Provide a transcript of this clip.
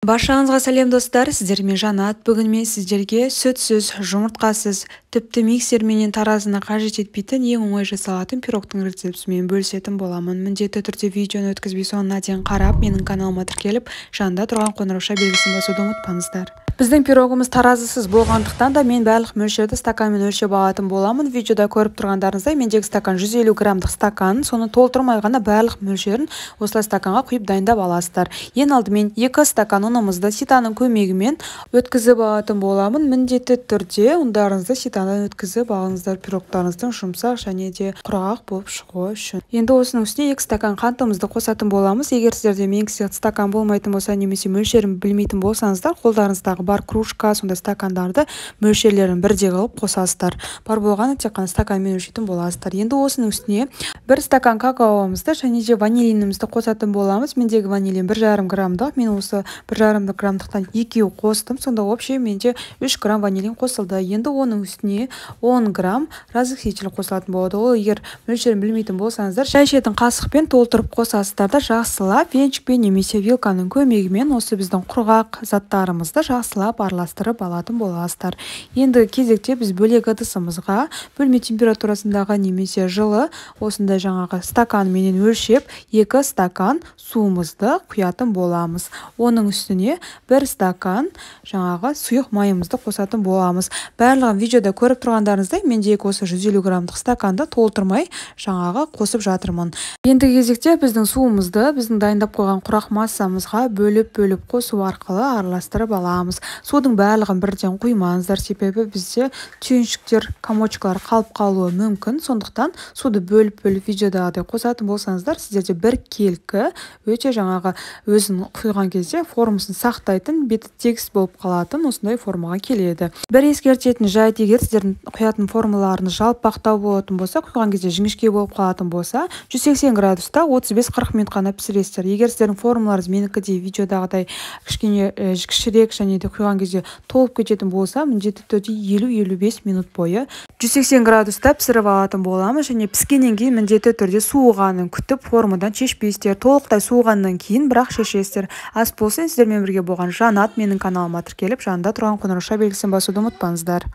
Баршаңызға сәлем достар, сіздермен Жанат. Бүгін мен сіздерге сүтсіз, жұмыртқасыз, тіпті миксерменен таразыны қажет етпейтін ең оңай жасалатын пирогтың рецептісімен бөлісетін боламын. Міндетті түрде видеоны өткізбей соңына дейін қарап, менің каналыма тіркеліп, жанында тұрған қоңырауша белгісін басуды ұмытпаңыздар. Біздің пирогымыз таразысыз болғандықтан да мен барлық мөлшерді стаканмен өлшеп алатын боламын. Видеода көріп тұрғандарыңыздай, мендегі стакан 150 граммдық стакан, соны толтырмай ғана барлық мөлшерін осылай стаканға құйып дайындап аласыздар. Ең алдымен 2 стакан ұнымызды ситаның көмегімен өткізіп алатын боламын. Міндетті түрде ұндарыңызды ситадан өткізіп алыңыздар, пирогтарыңыздың жұмсақ және де құрғақ болып шығуы үшін. Енді осының үстіне 2 стакан қантымызды қосатын боламыз. Егер сіздерде менің сияқты стакан болмайтын болса, немесе мөлшерін білмейтін болсаңыздар, қолдарыңыздағы бар кружка, сондай стакандарды мөлшерлерін бірдей қылып қосасыздар. Бар болғаны тек қана стаканмен өлшейтін боласыздар. Енді осының үстіне 1 стакан какаомызды және де ванилинімізді қосатын боламыз. Мендегі ванилин 1,5 граммдық. Мен осы 1,5 граммдықтан 2 қостым. Сонда общий менде 3 грамм ванилин қосылды. Енді оның үстіне 10 грамм разрыхлитель қосылатын болады. Ол егер мөлшерін білмейтін болсаңыздар, шай ішетін қасықпен толтырып қосасыздар да жақсылап венчикпен немесе вилканың көмегімен осы біздің құрғақ заттарымызды жақсылап араластырып алатын боласыздар. Енді кезекте біз бөлек ыдысымызға бөлме температурасындағы немесе жылы осындай жаңағы стаканменен өлшеп 2 стакан суымызды құятын боламыз. Оның үстіне 1 стакан жаңағы сұйық майымызды қосатын боламыз. Барлығын видеода көріп тұрғандарыңыздай, мендегі осы 150 граммдық стаканды толтырмай жаңағы қосып жатырмын. Енді кезекте біздің суымызды біздің дайындап қойған құрақ массамызға бөліп қосу арқылы араластырып аламыз. Судың барлығын бірден құймаңыздар, себебі бізде түйіншіктер, комочкалар қалып қалуы мүмкін. Сондықтан суды бөліп видеодағыдай қосатын болсаңыздар, сіздерде бір келкі өте жаңағы өзін құйған кезде формасын сақтайтын, беті тегіс болып қалатын осындай формаға келеді. Бір ескертетін жайт, егер сіздердің құятын формаларыңыз жалпақтау болатын болса, құйған кезде жіңішке болып қалатын болса, 180 градуста 35-40 минут қана пісіресіздер. Егер сіздердің формаларыңыз менікідей видеодағыдай кішкене кішірек және де құйған кезде толып кететін болса, міндетті түрде 50-55 минут бойы 180 градуста пісіріп алатын боламыз. Және піскеннен кейін міндетті түрде суығанын күтіп формадан шешпейсіздер. Толықтай суығаннан кейін бірақ шешесіздер. Ас болсын, сіздермен бірге болған Жанат. Менің каналыма тіркеліп, жанында тұрған қоңырауша белгісін басуды ұмытпаңыздар.